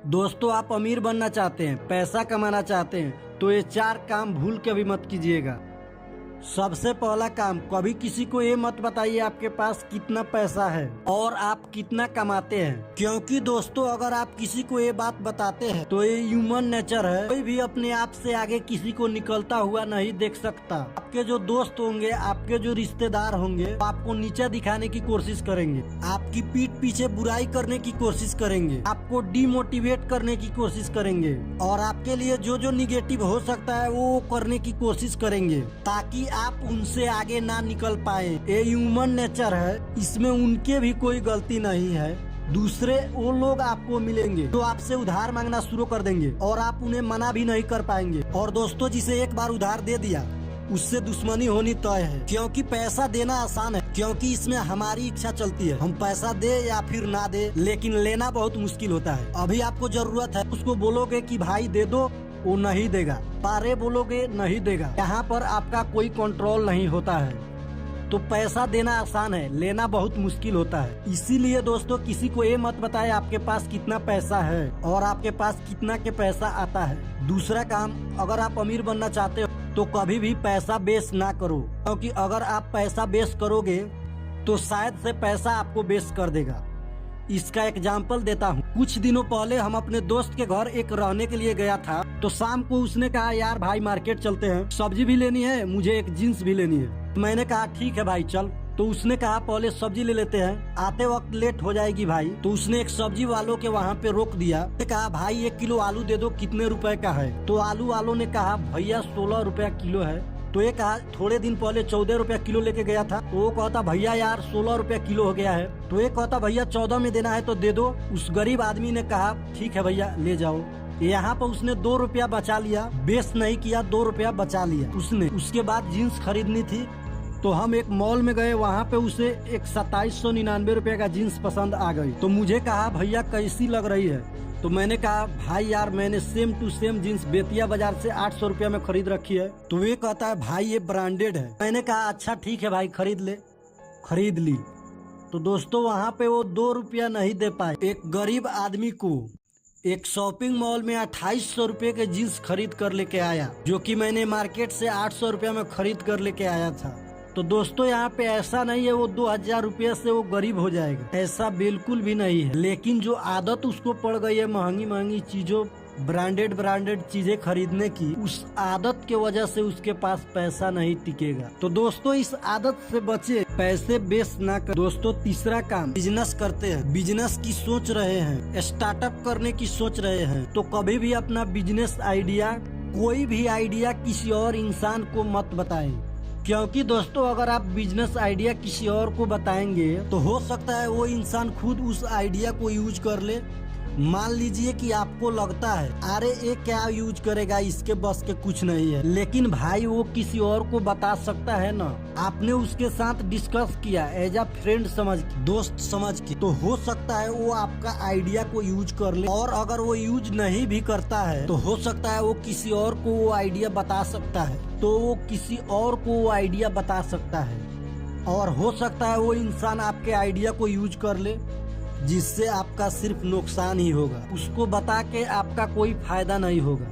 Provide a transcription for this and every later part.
दोस्तों, आप अमीर बनना चाहते हैं, पैसा कमाना चाहते हैं तो ये 4 काम भूल के भी मत कीजिएगा। सबसे पहला काम, कभी किसी को ये मत बताइए आपके पास कितना पैसा है और आप कितना कमाते हैं, क्योंकि दोस्तों अगर आप किसी को ये बात बताते हैं तो ये ह्यूमन नेचर है, कोई भी अपने आप से आगे किसी को निकलता हुआ नहीं देख सकता। आपके जो दोस्त होंगे, आपके जो रिश्तेदार होंगे, वो आपको नीचा दिखाने की कोशिश करेंगे, आपकी पीठ पीछे बुराई करने की कोशिश करेंगे, आपको डिमोटिवेट करने की कोशिश करेंगे और आपके लिए जो जो निगेटिव हो सकता है वो करने की कोशिश करेंगे ताकि आप उनसे आगे ना निकल पाए। ये ह्यूमन नेचर है, इसमें उनके भी कोई गलती नहीं है। दूसरे वो लोग आपको मिलेंगे जो आपसे उधार मांगना शुरू कर देंगे और आप उन्हें मना भी नहीं कर पाएंगे। और दोस्तों, जिसे एक बार उधार दे दिया उससे दुश्मनी होनी तय है, क्योंकि पैसा देना आसान है, क्योंकि इसमें हमारी इच्छा चलती है, हम पैसा दे या फिर ना दे, लेकिन लेना बहुत मुश्किल होता है। अभी आपको जरूरत है, उसको बोलोगे कि भाई दे दो, वो नहीं देगा। पारे बोलोगे, नहीं देगा। यहाँ पर आपका कोई कंट्रोल नहीं होता है। तो पैसा देना आसान है, लेना बहुत मुश्किल होता है। इसीलिए दोस्तों, किसी को ये मत बताए आपके पास कितना पैसा है और आपके पास कितना के पैसा आता है। दूसरा काम, अगर आप अमीर बनना चाहते हो तो कभी भी पैसा बेस ना करो, क्योंकि अगर आप पैसा बेस करोगे तो शायद से पैसा आपको बेस कर देगा। इसका एग्जाम्पल देता हूँ। कुछ दिनों पहले हम अपने दोस्त के घर एक रहने के लिए गया था, तो शाम को उसने कहा यार भाई मार्केट चलते हैं, सब्जी भी लेनी है, मुझे एक जीन्स भी लेनी है। मैंने कहा ठीक है भाई चल। तो उसने कहा पहले सब्जी ले लेते हैं, आते वक्त लेट हो जाएगी भाई। तो उसने एक सब्जी वालों के वहाँ पे रोक दिया। कहा भाई 1 किलो आलू दे दो, कितने रुपए का है? तो आलू वालों ने कहा भैया 16 रुपया किलो है। तो ये कहा थोड़े दिन पहले 14 रुपया किलो लेके गया था। तो वो कहता भैया यार 16 रुपया किलो हो गया है। तो ये कहता भैया 14 में देना है तो दे दो। उस गरीब आदमी ने कहा ठीक है भैया ले जाओ। यहाँ पर उसने 2 रुपया बचा लिया, बेस नहीं किया, 2 रुपया बचा लिया उसने। उसके बाद जीन्स खरीदनी थी तो हम एक मॉल में गए, वहाँ पे उसे एक 2799 रुपये का जीन्स पसंद आ गई। तो मुझे कहा भैया कैसी लग रही है? तो मैंने कहा भाई यार मैंने same to same jeans Bettiah बाजार से 800 रुपया में खरीद रखी है। तो वे कहता है भाई ये ब्रांडेड है। मैंने कहा अच्छा ठीक है भाई खरीद ले। खरीद ली। तो दोस्तों वहाँ पे वो 2 रुपया नहीं दे पाए। एक गरीब आदमी को एक शॉपिंग मॉल में 2800 रुपये के जीन्स खरीद कर लेके आया, जो कि मैंने मार्केट से 800 रुपया में खरीद कर लेके आया था। तो दोस्तों यहाँ पे ऐसा नहीं है वो 2000 रुपये से वो गरीब हो जाएगा, ऐसा बिल्कुल भी नहीं है। लेकिन जो आदत उसको पड़ गई है महंगी महंगी चीजों, ब्रांडेड चीजें खरीदने की, उस आदत के वजह से उसके पास पैसा नहीं टिकेगा। तो दोस्तों इस आदत से बचे, पैसे बेस ना कर। दोस्तों तीसरा काम, बिजनेस करते हैं, बिजनेस की सोच रहे हैं, स्टार्टअप करने की सोच रहे हैं, तो कभी भी अपना बिजनेस आइडिया, कोई भी आइडिया किसी और इंसान को मत बताएं। क्योंकि दोस्तों अगर आप बिजनेस आइडिया किसी और को बताएंगे तो हो सकता है वो इंसान खुद उस आइडिया को यूज कर ले। मान लीजिए कि आपको लगता है अरे ये क्या यूज करेगा, इसके बस के कुछ नहीं है, लेकिन भाई वो किसी और को बता सकता है ना। आपने उसके साथ डिस्कस किया एज अ फ्रेंड समझ के, दोस्त समझ के, तो हो सकता है वो आपका आइडिया को यूज कर ले। और अगर वो यूज नहीं भी करता है तो हो सकता है वो किसी और को वो आइडिया बता सकता है, तो वो किसी और को वो आइडिया बता सकता है। और हो सकता है वो इंसान आपके आइडिया को यूज कर ले, जिससे आपका सिर्फ नुकसान ही होगा, उसको बता के आपका कोई फायदा नहीं होगा।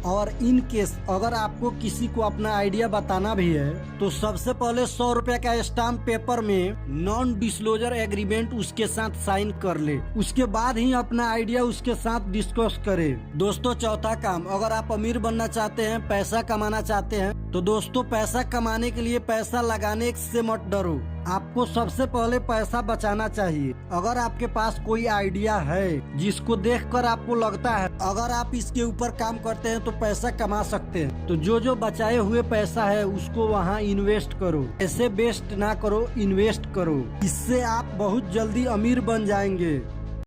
और इन केस अगर आपको किसी को अपना आइडिया बताना भी है तो सबसे पहले 100 रुपया का स्टाम्प पेपर में नॉन डिस्क्लोजर एग्रीमेंट उसके साथ साइन कर ले, उसके बाद ही अपना आइडिया उसके साथ डिस्कस करे। दोस्तों चौथा काम, अगर आप अमीर बनना चाहते हैं, पैसा कमाना चाहते हैं, तो दोस्तों पैसा कमाने के लिए पैसा लगाने से मत डरो। आपको सबसे पहले पैसा बचाना चाहिए। अगर आपके पास कोई आइडिया है जिसको देखकर आपको लगता है अगर आप इसके ऊपर काम करते हैं तो पैसा कमा सकते हैं, तो जो जो बचाए हुए पैसा है उसको वहाँ इन्वेस्ट करो। ऐसे वेस्ट ना करो, इन्वेस्ट करो। इससे आप बहुत जल्दी अमीर बन जाएंगे।